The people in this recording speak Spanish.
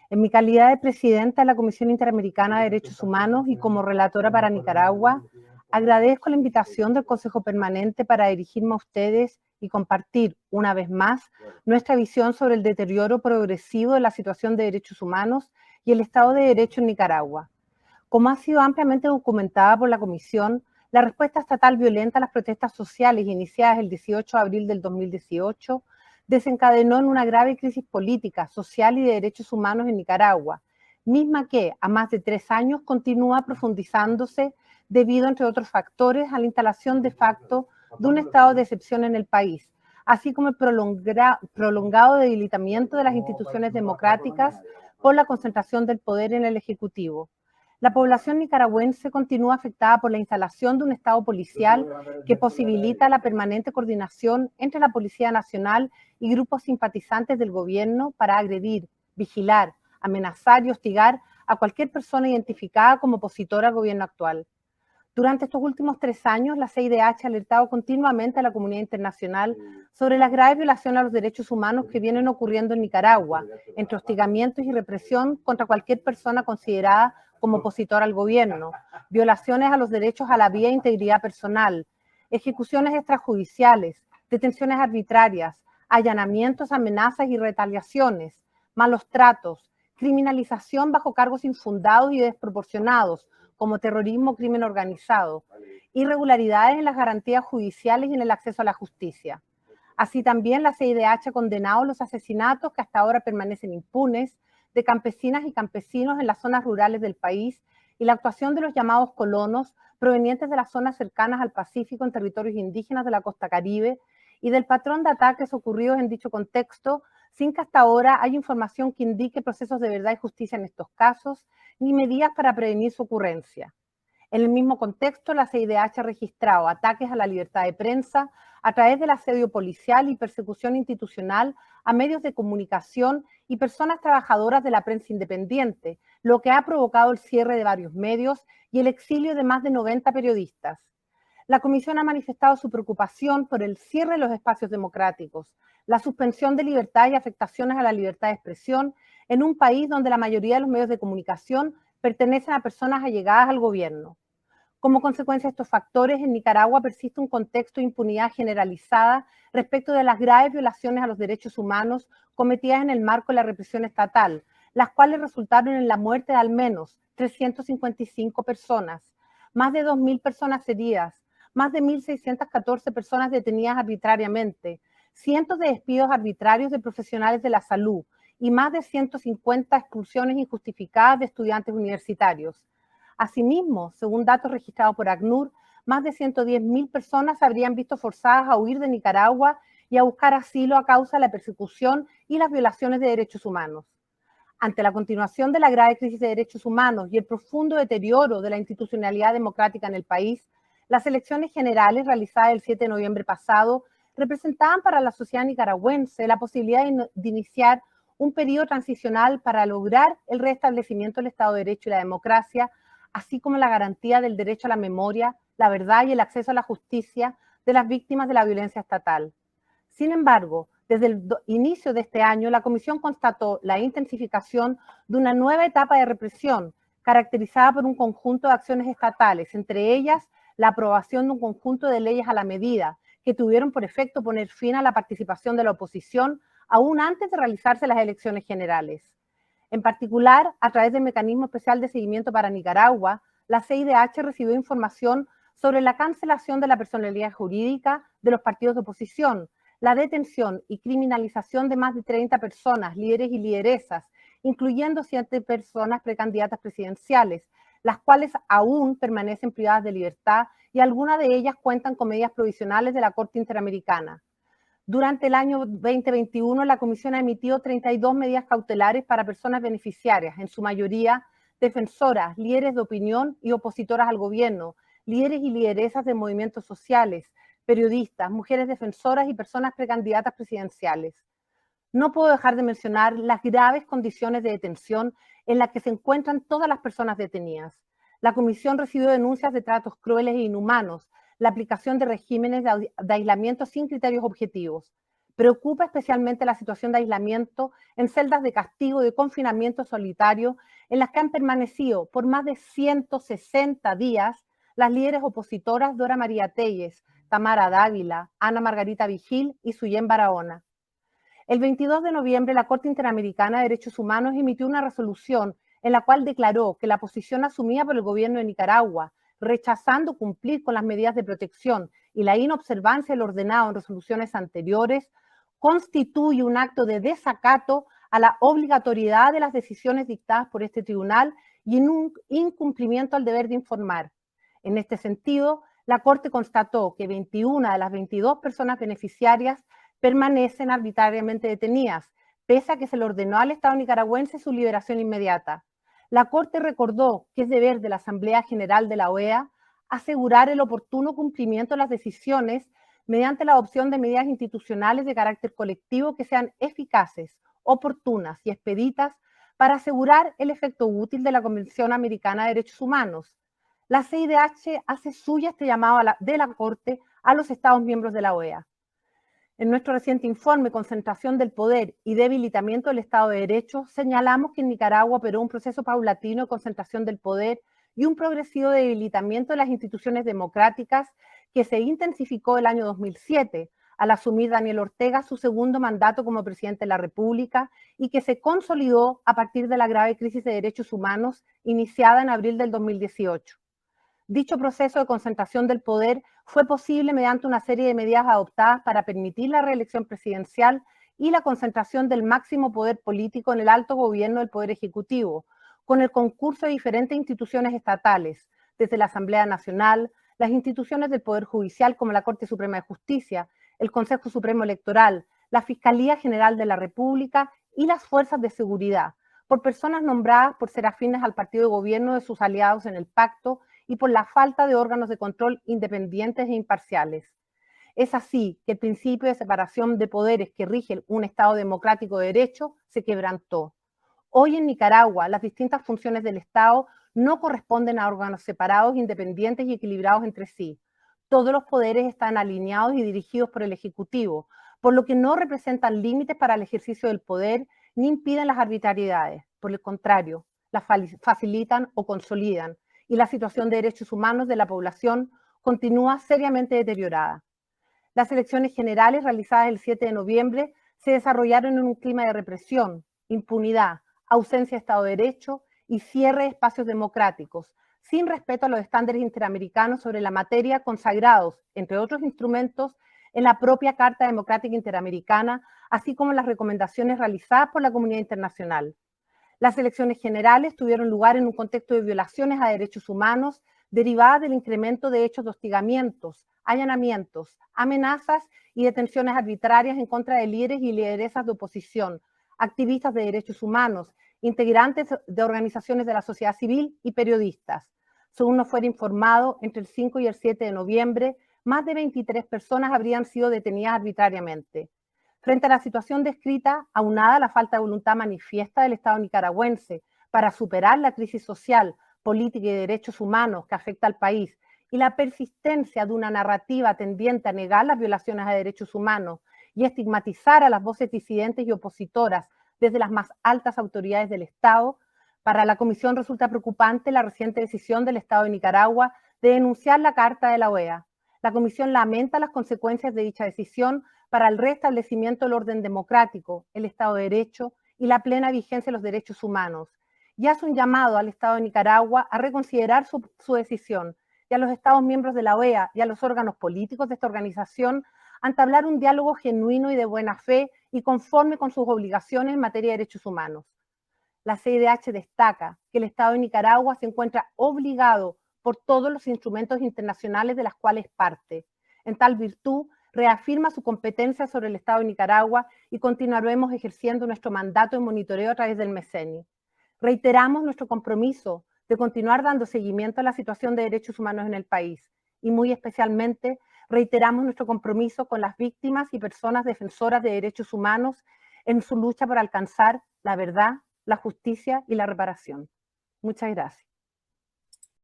En mi calidad de presidenta de la Comisión Interamericana de Derechos Humanos y como relatora para Nicaragua, agradezco la invitación del Consejo Permanente para dirigirme a ustedes y compartir, una vez más, nuestra visión sobre el deterioro progresivo de la situación de derechos humanos y el Estado de Derecho en Nicaragua. Como ha sido ampliamente documentada por la Comisión, la respuesta estatal violenta a las protestas sociales iniciadas el 18 de abril del 2018 desencadenó en una grave crisis política, social y de derechos humanos en Nicaragua, misma que, a más de 3 años, continúa profundizándose debido, entre otros factores, a la instalación de facto de un estado de excepción en el país, así como el prolongado debilitamiento de las instituciones democráticas por la concentración del poder en el Ejecutivo. La población nicaragüense continúa afectada por la instalación de un Estado policial que posibilita la permanente coordinación entre la Policía Nacional y grupos simpatizantes del gobierno para agredir, vigilar, amenazar y hostigar a cualquier persona identificada como opositora al gobierno actual. Durante estos últimos 3 años, la CIDH ha alertado continuamente a la comunidad internacional sobre las graves violaciones a los derechos humanos que vienen ocurriendo en Nicaragua, entre hostigamientos y represión contra cualquier persona considerada como opositora al gobierno, violaciones a los derechos a la vida e integridad personal, ejecuciones extrajudiciales, detenciones arbitrarias, allanamientos, amenazas y retaliaciones, malos tratos, criminalización bajo cargos infundados y desproporcionados, como terrorismo o crimen organizado, irregularidades en las garantías judiciales y en el acceso a la justicia. Así también la CIDH ha condenado los asesinatos que hasta ahora permanecen impunes de campesinas y campesinos en las zonas rurales del país y la actuación de los llamados colonos provenientes de las zonas cercanas al Pacífico en territorios indígenas de la costa Caribe y del patrón de ataques ocurridos en dicho contexto, sin que hasta ahora haya información que indique procesos de verdad y justicia en estos casos, ni medidas para prevenir su ocurrencia. En el mismo contexto, la CIDH ha registrado ataques a la libertad de prensa a través del asedio policial y persecución institucional a medios de comunicación y personas trabajadoras de la prensa independiente, lo que ha provocado el cierre de varios medios y el exilio de más de 90 periodistas. La Comisión ha manifestado su preocupación por el cierre de los espacios democráticos, la suspensión de libertad y afectaciones a la libertad de expresión en un país donde la mayoría de los medios de comunicación pertenecen a personas allegadas al gobierno. Como consecuencia de estos factores, en Nicaragua persiste un contexto de impunidad generalizada respecto de las graves violaciones a los derechos humanos cometidas en el marco de la represión estatal, las cuales resultaron en la muerte de al menos 355 personas, más de 2.000 personas heridas, más de 1.614 personas detenidas arbitrariamente, cientos de despidos arbitrarios de profesionales de la salud y más de 150 expulsiones injustificadas de estudiantes universitarios. Asimismo, según datos registrados por ACNUR, más de 110.000 personas se habrían visto forzadas a huir de Nicaragua y a buscar asilo a causa de la persecución y las violaciones de derechos humanos. Ante la continuación de la grave crisis de derechos humanos y el profundo deterioro de la institucionalidad democrática en el país, las elecciones generales realizadas el 7 de noviembre pasado representaban para la sociedad nicaragüense la posibilidad de iniciar un periodo transicional para lograr el restablecimiento del Estado de Derecho y la democracia, así como la garantía del derecho a la memoria, la verdad y el acceso a la justicia de las víctimas de la violencia estatal. Sin embargo, desde el inicio de este año, la Comisión constató la intensificación de una nueva etapa de represión, caracterizada por un conjunto de acciones estatales, entre ellas la aprobación de un conjunto de leyes a la medida, que tuvieron por efecto poner fin a la participación de la oposición aún antes de realizarse las elecciones generales. En particular, a través del Mecanismo Especial de Seguimiento para Nicaragua, la CIDH recibió información sobre la cancelación de la personalidad jurídica de los partidos de oposición, la detención y criminalización de más de 30 personas, líderes y lideresas, incluyendo 7 personas precandidatas presidenciales, las cuales aún permanecen privadas de libertad y algunas de ellas cuentan con medidas provisionales de la Corte Interamericana. Durante el año 2021, la Comisión ha emitido 32 medidas cautelares para personas beneficiarias, en su mayoría defensoras, líderes de opinión y opositoras al gobierno, líderes y lideresas de movimientos sociales, periodistas, mujeres defensoras y personas precandidatas presidenciales. No puedo dejar de mencionar las graves condiciones de detención en las que se encuentran todas las personas detenidas. La Comisión recibió denuncias de tratos crueles e inhumanos, la aplicación de regímenes de aislamiento sin criterios objetivos, Preocupa especialmente la situación de aislamiento en celdas de castigo y de confinamiento solitario en las que han permanecido por más de 160 días las líderes opositoras Dora María Telles, Tamara Dávila, Ana Margarita Vigil y Suyén Barahona. El 22 de noviembre, la Corte Interamericana de Derechos Humanos emitió una resolución en la cual declaró que la posición asumida por el gobierno de Nicaragua, rechazando cumplir con las medidas de protección y la inobservancia del ordenado en resoluciones anteriores, constituye un acto de desacato a la obligatoriedad de las decisiones dictadas por este tribunal y en un incumplimiento al deber de informar. En este sentido, la Corte constató que 21 de las 22 personas beneficiarias permanecen arbitrariamente detenidas, pese a que se le ordenó al Estado nicaragüense su liberación inmediata. La Corte recordó que es deber de la Asamblea General de la OEA asegurar el oportuno cumplimiento de las decisiones mediante la adopción de medidas institucionales de carácter colectivo que sean eficaces, oportunas y expeditas para asegurar el efecto útil de la Convención Americana de Derechos Humanos. La CIDH hace suya este llamado de la Corte a los Estados miembros de la OEA. En nuestro reciente informe Concentración del Poder y Debilitamiento del Estado de Derecho, señalamos que en Nicaragua operó un proceso paulatino de concentración del poder y un progresivo debilitamiento de las instituciones democráticas que se intensificó el año 2007 al asumir Daniel Ortega su segundo mandato como presidente de la República y que se consolidó a partir de la grave crisis de derechos humanos iniciada en abril del 2018. Dicho proceso de concentración del poder fue posible mediante una serie de medidas adoptadas para permitir la reelección presidencial y la concentración del máximo poder político en el alto gobierno del Poder Ejecutivo, con el concurso de diferentes instituciones estatales, desde la Asamblea Nacional, las instituciones del Poder Judicial como la Corte Suprema de Justicia, el Consejo Supremo Electoral, la Fiscalía General de la República y las fuerzas de seguridad, por personas nombradas por ser afines al partido de gobierno de sus aliados en el pacto y por la falta de órganos de control independientes e imparciales. Es así que el principio de separación de poderes que rige un Estado democrático de derecho se quebrantó. Hoy en Nicaragua, las distintas funciones del Estado no corresponden a órganos separados, independientes y equilibrados entre sí. Todos los poderes están alineados y dirigidos por el Ejecutivo, por lo que no representan límites para el ejercicio del poder ni impiden las arbitrariedades. Por el contrario, las facilitan o consolidan, y la situación de derechos humanos de la población continúa seriamente deteriorada. Las elecciones generales realizadas el 7 de noviembre se desarrollaron en un clima de represión, impunidad, ausencia de Estado de Derecho y cierre de espacios democráticos, sin respeto a los estándares interamericanos sobre la materia consagrados, entre otros instrumentos, en la propia Carta Democrática Interamericana, así como en las recomendaciones realizadas por la comunidad internacional. Las elecciones generales tuvieron lugar en un contexto de violaciones a derechos humanos derivadas del incremento de hechos de hostigamientos, allanamientos, amenazas y detenciones arbitrarias en contra de líderes y lideresas de oposición, activistas de derechos humanos, integrantes de organizaciones de la sociedad civil y periodistas. Según nos fue informado, entre el 5 y el 7 de noviembre, más de 23 personas habrían sido detenidas arbitrariamente. Frente a la situación descrita, aunada a la falta de voluntad manifiesta del Estado nicaragüense para superar la crisis social, política y de derechos humanos que afecta al país y la persistencia de una narrativa tendiente a negar las violaciones a derechos humanos y estigmatizar a las voces disidentes y opositoras desde las más altas autoridades del Estado, para la Comisión resulta preocupante la reciente decisión del Estado de Nicaragua de denunciar la Carta de la OEA. La Comisión lamenta las consecuencias de dicha decisión para el restablecimiento del orden democrático, el Estado de Derecho y la plena vigencia de los derechos humanos, y hace un llamado al Estado de Nicaragua a reconsiderar su decisión y a los Estados miembros de la OEA y a los órganos políticos de esta organización a entablar un diálogo genuino y de buena fe y conforme con sus obligaciones en materia de derechos humanos. La CIDH destaca que el Estado de Nicaragua se encuentra obligado por todos los instrumentos internacionales de los cuales es parte. En tal virtud, reafirma su competencia sobre el Estado de Nicaragua y continuaremos ejerciendo nuestro mandato de monitoreo a través del MECENI. Reiteramos nuestro compromiso de continuar dando seguimiento a la situación de derechos humanos en el país y muy especialmente reiteramos nuestro compromiso con las víctimas y personas defensoras de derechos humanos en su lucha por alcanzar la verdad, la justicia y la reparación. Muchas gracias.